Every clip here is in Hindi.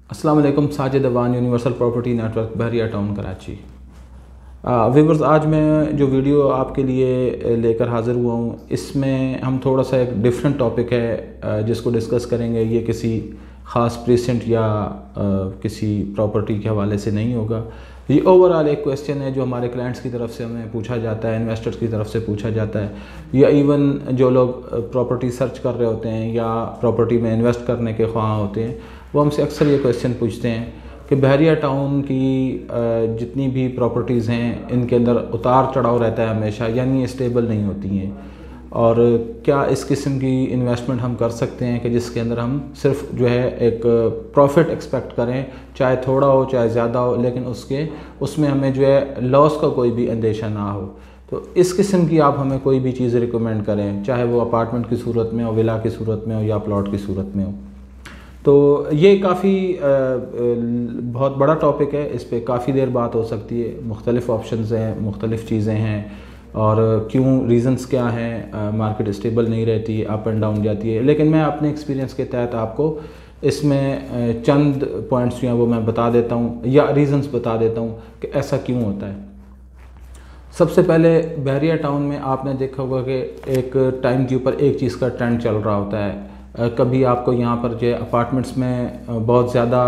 अस्सलाम वालेकुम। Sajid Awan, universal property network, Bahria town, Karachi. Viewers, आज मैं जो वीडियो आपके लिए लेकर हाज़िर हुआ हूँ, इसमें हम थोड़ा सा एक डिफरेंट टॉपिक है जिसको डिस्कस करेंगे। ये किसी ख़ास प्रेसेंट या किसी प्रॉपर्टी के हवाले से नहीं होगा। ये ओवरऑल एक क्वेश्चन है जो हमारे क्लाइंट्स की तरफ से हमें पूछा जाता है, इन्वेस्टर्स की तरफ से पूछा जाता है, या इवन जो लोग प्रॉपर्टी सर्च कर रहे होते हैं या प्रॉपर्टी में इन्वेस्ट करने के ख्वाह होते हैं, वो हमसे अक्सर ये क्वेश्चन पूछते हैं कि बहरिया टाउन की जितनी भी प्रॉपर्टीज़ हैं, इनके अंदर उतार चढ़ाव रहता है हमेशा, यानी ये स्टेबल नहीं होती हैं। और क्या इस किस्म की इन्वेस्टमेंट हम कर सकते हैं कि जिसके अंदर हम सिर्फ जो है एक प्रॉफिट एक्सपेक्ट करें, चाहे थोड़ा हो चाहे ज़्यादा हो, लेकिन उसमें हमें जो है लॉस का कोई भी अंदेशा ना हो। तो इस किस्म की आप हमें कोई भी चीज़ रिकमेंड करें, चाहे वो अपार्टमेंट की सूरत में हो, विला की सूरत में हो या प्लॉट की सूरत में हो। तो ये काफ़ी बहुत बड़ा टॉपिक है, इस पर काफ़ी देर बात हो सकती है। मुख्तलिफ़ ऑप्शंस हैं, मुख्तलिफ़ चीज़ें हैं, और क्यों, रीज़न्स क्या हैं, मार्केट स्टेबल नहीं रहती, अप एंड डाउन जाती है। लेकिन मैं अपने एक्सपीरियंस के तहत आपको इसमें चंद पॉइंट्स जो हैं वो मैं बता देता हूँ, या रीज़न्स बता देता हूँ कि ऐसा क्यों होता है। सबसे पहले, बहरिया टाउन में आपने देखा होगा कि एक टाइम के ऊपर एक चीज़ का ट्रेंड चल रहा होता है। कभी आपको यहाँ पर जो है अपार्टमेंट्स में बहुत ज़्यादा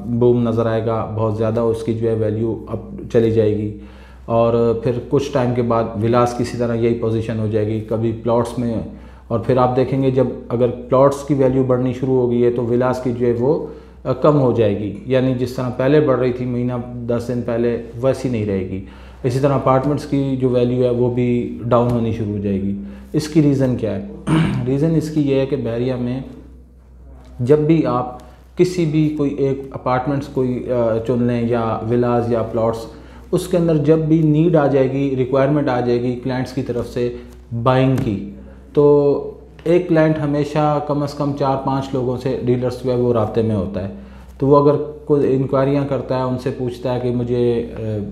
बूम नज़र आएगा, बहुत ज़्यादा उसकी जो है वैल्यू अप चली जाएगी, और फिर कुछ टाइम के बाद विलास की इसी तरह यही पोजीशन हो जाएगी, कभी प्लॉट्स में। और फिर आप देखेंगे जब अगर प्लॉट्स की वैल्यू बढ़नी शुरू हो गई है तो विलास की जो है वो कम हो जाएगी, यानी जिस तरह पहले बढ़ रही थी महीना 10 दिन पहले, वैसी नहीं रहेगी। इसी तरह अपार्टमेंट्स की जो वैल्यू है वो भी डाउन होनी शुरू हो जाएगी। इसकी रीज़न क्या है? रीज़न इसकी ये है कि बहरिया में जब भी आप किसी भी कोई एक अपार्टमेंट्स कोई चुन लें या विलास या प्लॉट्स, उसके अंदर जब भी नीड आ जाएगी, रिक्वायरमेंट आ जाएगी क्लाइंट्स की तरफ से बाइंग की, तो एक क्लाइंट हमेशा कम से कम 4-5 लोगों से, डीलर्स जो है वो राब्ते में होता है। तो वो अगर कोई इंक्वायरियाँ करता है, उनसे पूछता है कि मुझे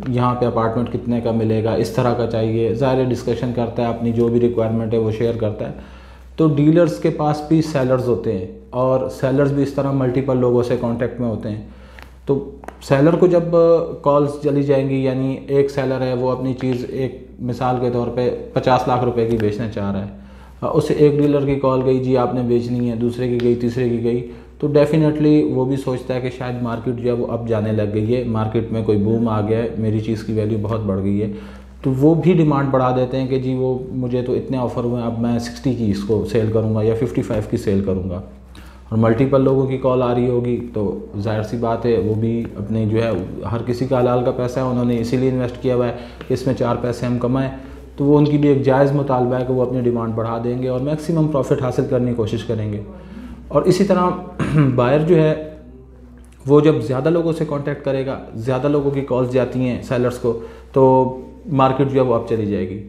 यहाँ पे अपार्टमेंट कितने का मिलेगा, इस तरह का चाहिए, ज़ाहिर डिस्कशन करता है, अपनी जो भी रिक्वायरमेंट है वो शेयर करता है। तो डीलर्स के पास भी सेलर्स होते हैं, और सेलर्स भी इस तरह मल्टीपल लोगों से कांटेक्ट में होते हैं। तो सेलर को जब कॉल्स चली जाएंगी, यानी एक सेलर है वो अपनी चीज़ एक मिसाल के तौर पे 50 लाख रुपए की बेचना चाह रहा है, उसे एक डीलर की कॉल गई, जी आपने बेचनी है, दूसरे की गई, तीसरे की गई, तो डेफिनेटली वो भी सोचता है कि शायद मार्केट जो है वो अब जाने लग गई है, मार्केट में कोई बूम आ गया है, मेरी चीज़ की वैल्यू बहुत बढ़ गई है। तो वो भी डिमांड बढ़ा देते हैं कि जी वो मुझे तो इतने ऑफ़र हुए, अब मैं 60 की इसको सेल करूँगा या 55 की सेल करूँगा। और मल्टीपल लोगों की कॉल आ रही होगी, तो जाहिर सी बात है वो भी अपने जो है, हर किसी का हलाल का पैसा है, उन्होंने इसीलिए इन्वेस्ट किया हुआ है कि इसमें 4 पैसे हम कमाएं। तो वो उनकी भी एक जायज़ मुतालबा है कि वो अपनी डिमांड बढ़ा देंगे और मैक्सिमम प्रॉफिट हासिल करने की कोशिश करेंगे। और इसी तरह बायर जो है वो जब ज़्यादा लोगों से कांटेक्ट करेगा, ज़्यादा लोगों की कॉल्स जाती हैं सेलर्स को, तो मार्केट जो है वो अब चली जाएगी।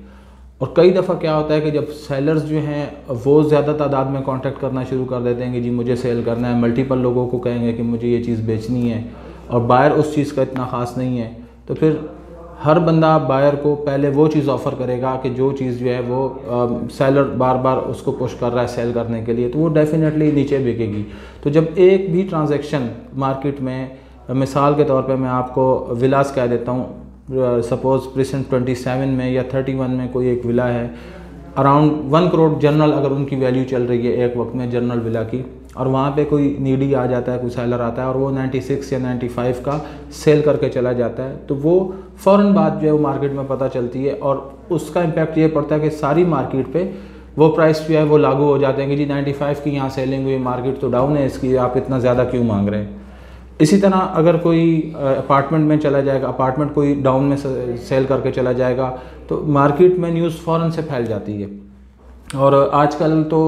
और कई दफ़ा क्या होता है कि जब सेलर्स जो हैं वो ज़्यादा तादाद में कांटेक्ट करना शुरू कर देते हैं कि जी मुझे सेल करना है, मल्टीपल लोगों को कहेंगे कि मुझे ये चीज़ बेचनी है, और बायर उस चीज़ का इतना ख़ास नहीं है, तो फिर हर बंदा बायर को पहले वो चीज़ ऑफ़र करेगा कि जो चीज़ जो है वो सेलर बार बार उसको पुश कर रहा है सेल करने के लिए, तो वो डेफिनेटली नीचे बिकेगी। तो जब एक भी ट्रांजैक्शन मार्केट में, मिसाल के तौर पे मैं आपको विलास कह देता हूँ, सपोज़ प्रेजेंट 27 में या 31 में कोई एक विला है, अराउंड 1 करोड़ जनरल अगर उनकी वैल्यू चल रही है एक वक्त में जनरल विला की, और वहाँ पे कोई नीडी आ जाता है, कोई सेलर आता है और वो 96 या 95 का सेल करके चला जाता है, तो वो फ़ौरन बात जो है वो मार्केट में पता चलती है, और उसका इम्पैक्ट ये पड़ता है कि सारी मार्केट पे वो प्राइस जो है वो लागू हो जाते हैं कि जी 95 की यहाँ सेलिंग हुई, मार्केट तो डाउन है इसकी, आप इतना ज़्यादा क्यों मांग रहे हैं। इसी तरह अगर कोई अपार्टमेंट में चला जाएगा, अपार्टमेंट कोई डाउन में सेल करके चला जाएगा, तो मार्केट में न्यूज़ फ़ौरन से फैल जाती है। और आजकल तो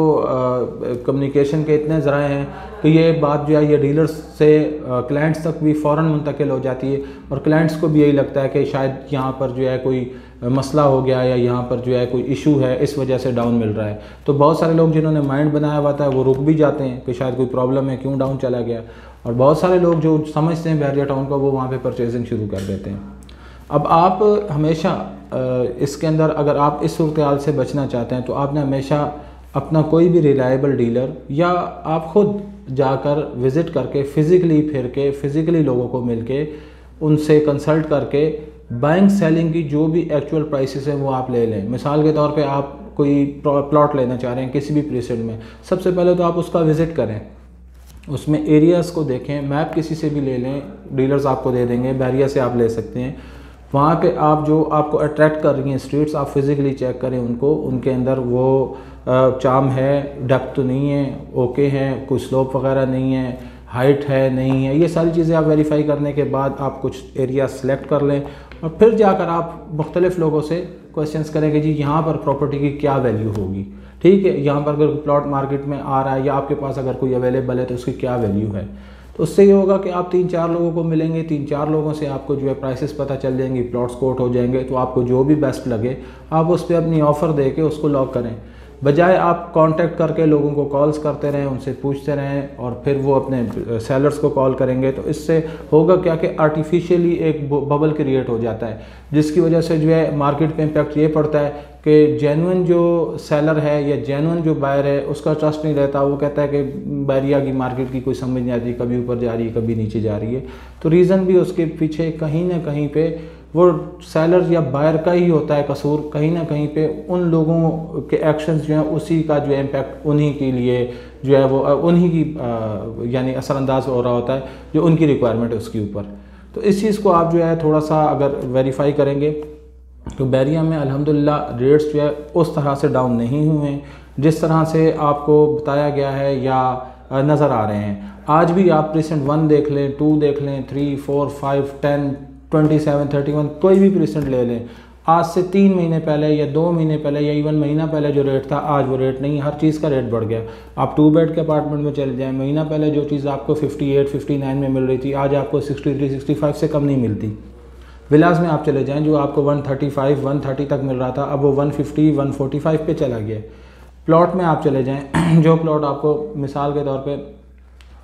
कम्युनिकेशन के इतने ज़राए हैं कि ये बात जो है ये डीलर्स से क्लाइंट्स तक भी फ़ौरन मुंतकिल हो जाती है, और क्लाइंट्स को भी यही लगता है कि शायद यहाँ पर जो है कोई मसला हो गया, या यहाँ पर जो है कोई इशू है, इस वजह से डाउन मिल रहा है। तो बहुत सारे लोग जिन्होंने माइंड बनाया हुआ था वो रुक भी जाते हैं कि शायद कोई प्रॉब्लम है, क्यों डाउन चला गया, और बहुत सारे लोग जो समझते हैं बहरिया टाउन को, वो वहाँ पे परचेजिंग शुरू कर देते हैं। अब आप हमेशा इसके अंदर अगर आप इस सूरत हाल से बचना चाहते हैं तो आपने हमेशा अपना कोई भी रिलायबल डीलर या आप खुद जाकर विज़िट करके फ़िज़िकली फिर के फ़िज़िकली लोगों को मिल के उनसे कंसल्ट करके बाइंग सेलिंग की जो भी एक्चुअल प्राइसेस हैं वो आप ले लें। मिसाल के तौर पे आप कोई प्लॉट लेना चाह रहे हैं किसी भी प्रीसेट में, सबसे पहले तो आप उसका विज़िट करें, उसमें एरियाज़ को देखें, मैप किसी से भी ले लें, डीलर्स आपको दे देंगे, बैरिया से आप ले सकते हैं। वहाँ पे आप जो आपको अट्रैक्ट कर रही हैं स्ट्रीट्स, आप फिज़िकली चेक करें उनको, उनके अंदर वो चार्म है, डेप्थ तो नहीं है, ओके हैं, कोई स्लोप वगैरह नहीं है, हाइट है नहीं है, ये सारी चीज़ें आप वेरीफाई करने के बाद आप कुछ एरिया सेलेक्ट कर लें और फिर जाकर आप मुख्तलिफ़ लोगों से क्वेश्चंस करेंगे जी यहाँ पर प्रॉपर्टी की क्या वैल्यू होगी, ठीक है, यहाँ पर अगर प्लॉट मार्केट में आ रहा है या आपके पास अगर कोई अवेलेबल है तो उसकी क्या वैल्यू है। तो उससे ये होगा कि आप 3-4 लोगों को मिलेंगे, 3-4 लोगों से आपको जो है प्राइसेस पता चल जाएंगी, प्लॉट्स कोट हो जाएंगे, तो आपको जो भी बेस्ट लगे आप उस पर अपनी ऑफ़र दे के उसको लॉक करें, बजाय आप कांटेक्ट करके लोगों को कॉल्स करते रहें, उनसे पूछते रहें और फिर वो अपने सेलर्स को कॉल करेंगे। तो इससे होगा क्या कि आर्टिफिशियली एक बबल क्रिएट हो जाता है, जिसकी वजह से जो है मार्केट पे इम्पैक्ट ये पड़ता है कि जेन्युइन जो सेलर है या जेन्युइन जो बायर है उसका ट्रस्ट नहीं रहता। वो कहता है कि बैरिया की मार्केट की कोई समझ नहीं आती, कभी ऊपर जा रही है कभी नीचे जा रही है। तो रीज़न भी उसके पीछे कहीं ना कहीं पे वो सेलर या बायर का ही होता है कसूर, कहीं ना कहीं पे उन लोगों के एक्शंस जो हैं उसी का जो है इम्पैक्ट उन्हीं के लिए जो है वो उन्हीं की यानी असरअंदाज हो रहा होता है जो उनकी रिक्वायरमेंट है उसके ऊपर। तो इस चीज़ को आप जो है थोड़ा सा अगर वेरीफाई करेंगे तो बैरिया में अल्हम्दुलिल्लाह रेट्स जो है उस तरह से डाउन नहीं हुए हैं जिस तरह से आपको बताया गया है या नज़र आ रहे हैं। आज भी आप प्रीसेंट 1 देख लें, 2 देख लें, 3, 4, 5, 10, 27, 31 कोई भी प्रीसेंट ले लें, आज से 3 महीने पहले या 2 महीने पहले या इवन महीना पहले जो रेट था आज वो रेट नहीं, हर चीज़ का रेट बढ़ गया। आप 2 बेड के अपार्टमेंट में चले जाएं, महीना पहले जो चीज़ आपको 58, 59 में मिल रही थी आज आपको 63, 65 से कम नहीं मिलती। विलास में आप चले जाएं जो आपको 135, 130 तक मिल रहा था अब वो 150, 145 पे चला गया। प्लॉट में आप चले जाएं जो प्लॉट आपको मिसाल के तौर पे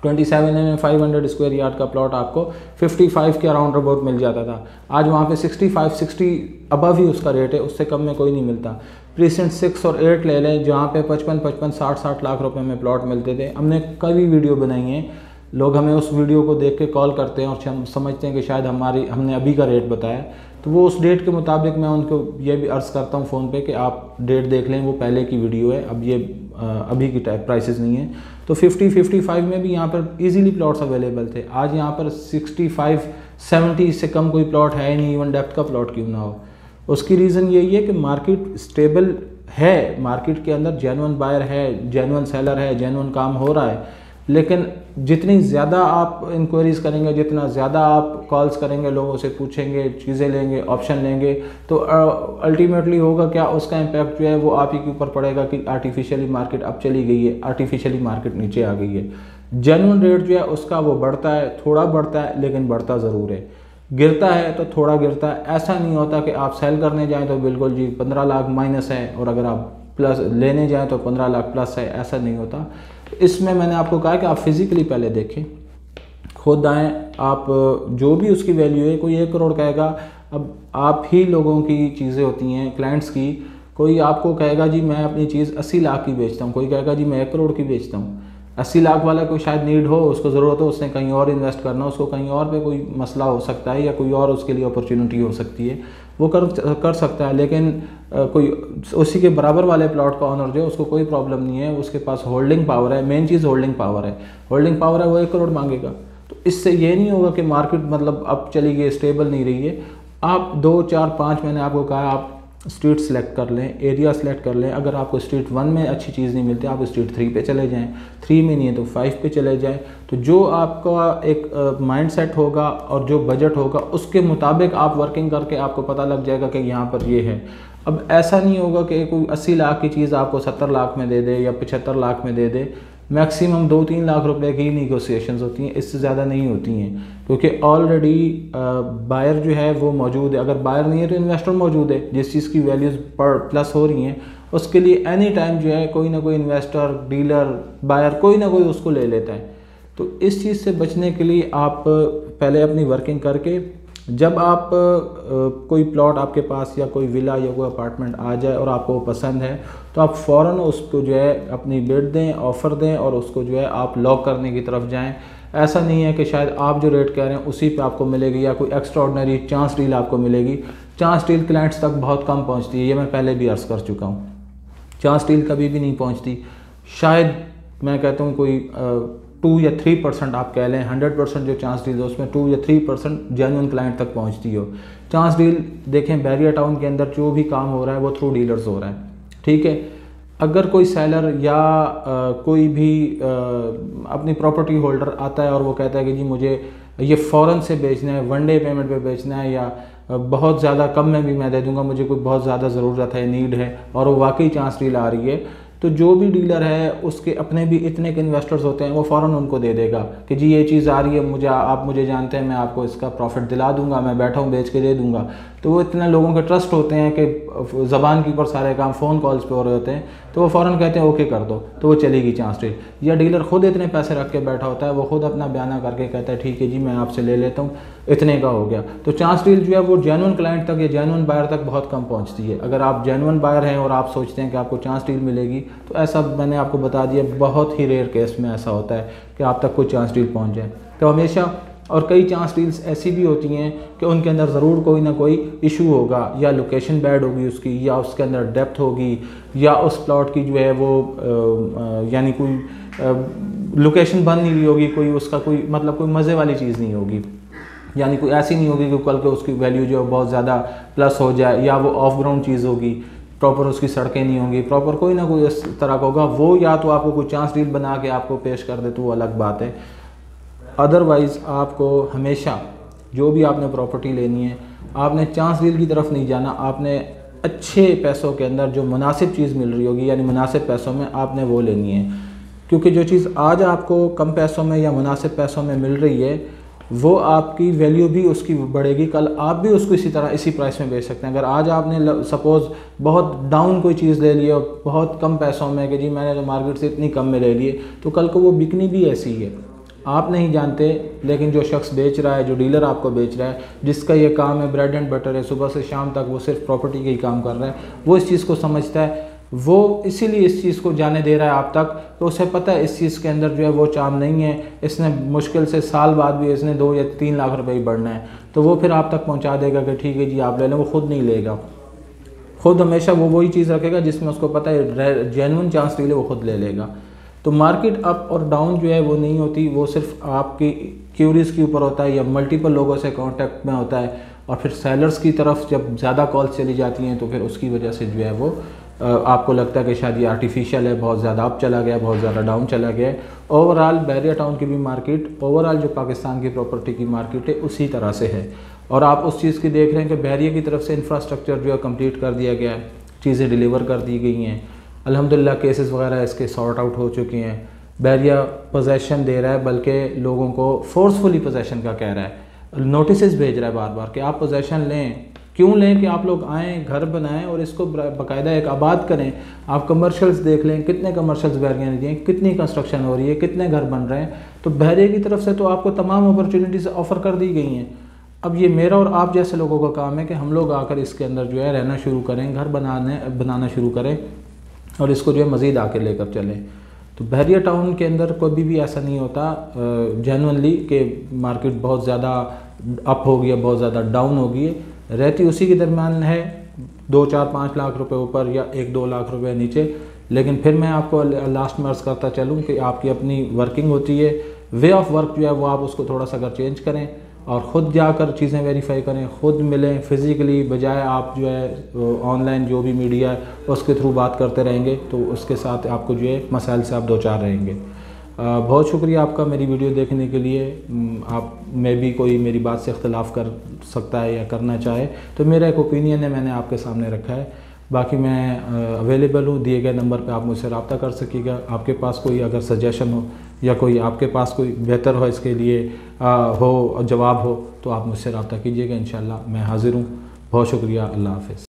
27 में 500 स्क्वायर यार्ड का प्लॉट आपको 55 के अराउंड अबाउट मिल जाता था, आज वहाँ पे 65, 60 अबव ही उसका रेट है, उससे कम में कोई नहीं मिलता। प्रीसेंट 6 और 8 ले लें जहाँ पे 55, 60 लाख रुपए में प्लॉट मिलते थे। हमने कई वीडियो बनाई हैं, लोग हमें उस वीडियो को देख के कॉल करते हैं और समझते हैं कि शायद हमने अभी का रेट बताया, तो वो उस डेट के मुताबिक मैं उनको ये भी अर्ज़ करता हूँ फ़ोन पे कि आप डेट देख लें, वो पहले की वीडियो है, अब ये अभी की टाइप प्राइसेस नहीं है। तो 50, 55 में भी यहाँ पर इजीली प्लॉट्स अवेलेबल थे, आज यहाँ पर 65, 70 से कम कोई प्लॉट है नहीं, इवन डेप्थ का प्लॉट क्यों ना हो। उसकी रीज़न यही है कि मार्केट स्टेबल है, मार्केट के अंदर जेन्युइन बायर है, जेन्युइन सेलर है, जेन्युइन काम हो रहा है, लेकिन जितनी ज़्यादा आप इंक्वायरीज़ करेंगे, जितना ज़्यादा आप कॉल्स करेंगे, लोगों से पूछेंगे, चीज़ें लेंगे, ऑप्शन लेंगे, तो अल्टीमेटली होगा क्या, उसका इम्पैक्ट जो है वो आप ही के ऊपर पड़ेगा कि आर्टिफिशियली मार्केट अब चली गई है, आर्टिफिशियली मार्केट नीचे आ गई है। जेन्युइन रेट जो है उसका वो बढ़ता है, थोड़ा बढ़ता है लेकिन बढ़ता ज़रूर है, गिरता है तो थोड़ा गिरता है। ऐसा नहीं होता कि आप सेल करने जाएँ तो बिल्कुल जी 15 लाख माइनस है और अगर आप प्लस लेने जाएँ तो 15 लाख प्लस है, ऐसा नहीं होता। इसमें मैंने आपको कहा कि आप फिज़िकली पहले देखें, खुद आएँ, आप जो भी उसकी वैल्यू है, कोई 1 करोड़ कहेगा, अब आप ही लोगों की चीज़ें होती हैं क्लाइंट्स की, कोई आपको कहेगा जी मैं अपनी चीज़ 80 लाख की बेचता हूँ, कोई कहेगा जी मैं 1 करोड़ की बेचता हूँ। 80 लाख वाला को शायद नीड हो, उसको ज़रूरत हो, उसने कहीं और इन्वेस्ट करना, उसको कहीं और पे कोई मसला हो सकता है या कोई और उसके लिए अपॉर्चुनिटी हो सकती है, वो कर सकता है। लेकिन कोई उसी के बराबर वाले प्लॉट का ऑनर जो है उसको कोई प्रॉब्लम नहीं है, उसके पास होल्डिंग पावर है, मेन चीज़ होल्डिंग पावर है, होल्डिंग पावर है, वो 1 करोड़ मांगेगा। तो इससे ये नहीं होगा कि मार्केट मतलब अब चली गई, स्टेबल नहीं रही है। आप 2, 4, 5 मैंने आपको कहा आप स्ट्रीट सेलेक्ट कर लें, एरिया सेलेक्ट कर लें। अगर आपको स्ट्रीट 1 में अच्छी चीज़ नहीं मिलती आप स्ट्रीट 3 पे चले जाएं, 3 में नहीं है तो 5 पे चले जाएं। तो जो आपका एक माइंड सेट होगा और जो बजट होगा उसके मुताबिक आप वर्किंग करके आपको पता लग जाएगा कि यहाँ पर ये है। अब ऐसा नहीं होगा कि कोई 80 लाख की चीज़ आपको 70 लाख में दे दे या 75 लाख में दे दे। मैक्सिमम 2-3 लाख रुपए की नेगोशिएशंस होती हैं, इससे ज़्यादा नहीं होती हैं, क्योंकि ऑलरेडी बायर जो है वो मौजूद है। अगर बायर नहीं है तो इन्वेस्टर मौजूद है, जिस चीज़ की वैल्यूज़ प्लस हो रही हैं उसके लिए एनी टाइम जो है कोई ना कोई इन्वेस्टर, डीलर, बायर कोई ना कोई उसको ले लेता है। तो इस चीज़ से बचने के लिए आप पहले अपनी वर्किंग करके जब आप कोई प्लॉट आपके पास या कोई विला या कोई अपार्टमेंट आ जाए और आपको वो पसंद है, तो आप फ़ौरन उसको जो है अपनी बिड दें, ऑफ़र दें और उसको जो है आप लॉक करने की तरफ जाएं। ऐसा नहीं है कि शायद आप जो रेट कह रहे हैं उसी पे आपको मिलेगी या कोई एक्स्ट्रा ऑर्डिनरी चांस डील आपको मिलेगी। चांस डील क्लाइंट्स तक बहुत कम पहुँचती है, ये मैं पहले भी अर्ज़ कर चुका हूँ। चांस डील कभी भी नहीं पहुँचती। शायद मैं कहता हूँ कोई 2 या 3% आप कह लें, 100% जो चांस डील है उसमें 2 या 3% जेन्युइन क्लाइंट तक पहुंचती हो। चांस डील देखें, बैरिया टाउन के अंदर जो भी काम हो रहा है वो थ्रू डीलर्स हो रहा है, ठीक है। अगर कोई सेलर या कोई भी अपनी प्रॉपर्टी होल्डर आता है और वो कहता है कि जी मुझे ये फ़ौरन से बेचना है, 1 डे पेमेंट पे बेचना है या बहुत ज़्यादा कम में भी मैं दे दूंगा, मुझे कोई बहुत ज़्यादा ज़रूरत है, नीड है, और वो वाकई चांस डील आ रही है, तो जो भी डीलर है उसके अपने भी इतने के इन्वेस्टर्स होते हैं, वो फ़ौरन उनको दे देगा कि जी ये चीज़ आ रही है, आप मुझे जानते हैं, मैं आपको इसका प्रॉफिट दिला दूंगा, मैं बैठा हूँ बेच के दे दूंगा। तो वो इतने लोगों के ट्रस्ट होते हैं कि ज़बान के ऊपर सारे काम फ़ोन कॉल्स पे हो रहे होते हैं, तो वो फ़ौरन कहते हैं ओके कर दो, तो वो चलेगी चांस डील। या डीलर खुद इतने पैसे रख के बैठा होता है, वो खुद अपना बयाना करके कहता है ठीक है जी मैं आपसे ले लेता हूँ, इतने का हो गया। तो चांस डील जो है वो जेन्युइन क्लाइंट तक या जेन्युइन बायर तक बहुत कम पहुँचती है। अगर आप जेन्युइन बायर हैं और आप सोचते हैं कि आपको चांस डील मिलेगी, तो ऐसा मैंने आपको बता दिया बहुत ही रेयर केस में ऐसा होता है कि आप तक कोई चांस डील पहुँच जाए। तो हमेशा, और कई चांस डील्स ऐसी भी होती हैं कि उनके अंदर ज़रूर कोई ना कोई इशू होगा, या लोकेशन बैड होगी उसकी, या उसके अंदर डेप्थ होगी, या उस प्लॉट की जो है वो यानी कोई लोकेशन बन नहीं रही होगी, कोई उसका कोई मतलब कोई मज़े वाली चीज़ नहीं होगी, यानी कोई ऐसी नहीं होगी कि कल के उसकी वैल्यू जो है बहुत ज़्यादा प्लस हो जाए, या वो ऑफ ग्राउंड चीज़ होगी, प्रॉपर उसकी सड़कें नहीं होंगी, प्रॉपर कोई ना कोई इस तरह का होगा, वो या तो आपको कोई चांस डील बना के आपको पेश कर दे तो वो अलग बात है। अदरवाइज़ आपको हमेशा जो भी आपने प्रॉपर्टी लेनी है, आपने चांस डील की तरफ नहीं जाना, आपने अच्छे पैसों के अंदर जो मुनासिब चीज़ मिल रही होगी, यानी मुनासिब पैसों में आपने वो लेनी है। क्योंकि जो चीज़ आज आपको कम पैसों में या मुनासिब पैसों में मिल रही है, वो आपकी वैल्यू भी उसकी बढ़ेगी, कल आप भी उसको इसी तरह इसी प्राइस में बेच सकते हैं। अगर आज आपने सपोज़ बहुत डाउन कोई चीज़ ले ली है बहुत कम पैसों में कि जी मैंने तो मार्केट से इतनी कम में ले लिए, तो कल को वो बिकनी भी ऐसी है, आप नहीं जानते। लेकिन जो शख्स बेच रहा है, जो डीलर आपको बेच रहा है, जिसका ये काम है ब्रेड एंड बटर है, सुबह से शाम तक वो सिर्फ प्रॉपर्टी का ही काम कर रहा है, वो इस चीज़ को समझता है, वो इसीलिए इस चीज़ को जाने दे रहा है आप तक, तो उसे पता है इस चीज़ के अंदर जो है वो चार्म नहीं है, इसने मुश्किल से साल बाद भी इसने 2 या 3 लाख रुपए ही बढ़ना है, तो वो फिर आप तक पहुंचा देगा कि ठीक है जी आप ले लें। वो खुद नहीं लेगा, खुद हमेशा वो वही चीज़ रखेगा जिसमें उसको पता है जेन्युइन चांस डील है, वो खुद ले लेगा। तो मार्केट अप और डाउन जो है वो नहीं होती, वो सिर्फ आपकी क्यूरीज के ऊपर होता है या मल्टीपल लोगों से कांटेक्ट में होता है, और फिर सेलर्स की तरफ जब ज़्यादा कॉल्स चली जाती हैं तो फिर उसकी वजह से जो है वो आपको लगता है कि शायद ये आर्टिफिशियल है, बहुत ज़्यादा अप चला गया, बहुत ज़्यादा डाउन चला गया। ओवरऑल बैरिया टाउन की भी मार्केट, ओवरऑल जो पाकिस्तान की प्रॉपर्टी की मार्केट है उसी तरह से है, और आप उस चीज़ की देख रहे हैं कि बैरिया की तरफ से इंफ्रास्ट्रक्चर जो है कम्प्लीट कर दिया गया है, चीज़ें डिलीवर कर दी गई हैं, अल्हम्दुलिल्लाह केसेस वगैरह इसके सॉर्ट आउट हो चुके हैं। बैरिया पोजेसन दे रहा है, बल्कि लोगों को फोर्सफुली पोजेसन का कह रहा है, नोटिस भेज रहा है बार बार कि आप पोजेसन लें। क्यों लें? कि आप लोग आएँ, घर बनाएं और इसको बाकायदा एक आबाद करें। आप कमर्शियल्स देख लें, कितने कमर्शियल्स बैरिया ने दिए, कितनी कंस्ट्रक्शन हो रही है, कितने घर बन रहे हैं। तो बैरिया की तरफ से तो आपको तमाम अपॉर्चुनिटीज़ ऑफ़र कर दी गई हैं। अब ये मेरा और आप जैसे लोगों का काम है कि हम लोग आकर इसके अंदर जो है रहना शुरू करें, घर बनाना शुरू करें और इसको जो है मज़ीद आके लेकर चलें। तो बैरिया टाउन के अंदर कभी भी ऐसा नहीं होता जेन्युइनली कि मार्केट बहुत ज़्यादा अप हो गया, बहुत ज़्यादा डाउन हो गई, रहती उसी के दरमियान है, 2, 4, 5 लाख रुपए ऊपर या 1-2 लाख रुपए नीचे। लेकिन फिर मैं आपको लास्ट में अर्ज़ करता चलूँ कि आपकी अपनी वर्किंग होती है, वे ऑफ वर्क जो है वो आप उसको थोड़ा सा अगर चेंज करें और ख़ुद जाकर चीज़ें वेरीफाई करें, ख़ुद मिलें फिज़िकली, बजाय आप जो है ऑनलाइन जो भी मीडिया है उसके थ्रू बात करते रहेंगे, तो उसके साथ आपको जो है मसाइल से आप दो चार रहेंगे। बहुत शुक्रिया आपका मेरी वीडियो देखने के लिए। आप में भी कोई मेरी बात से इख्तलाफ कर सकता है या करना चाहे तो मेरा एक ओपिनियन है, मैंने आपके सामने रखा है। बाकी मैं अवेलेबल हूँ, दिए गए नंबर पे आप मुझसे रब्ता कर सकीगा। आपके पास कोई अगर सजेशन हो या कोई आपके पास कोई बेहतर हो इसके लिए हो जवाब हो तो आप मुझसे रब्ता कीजिएगा, इंशाल्लाह मैं हाज़िर हूँ। बहुत शुक्रिया, अल्लाह हाफ़िज़।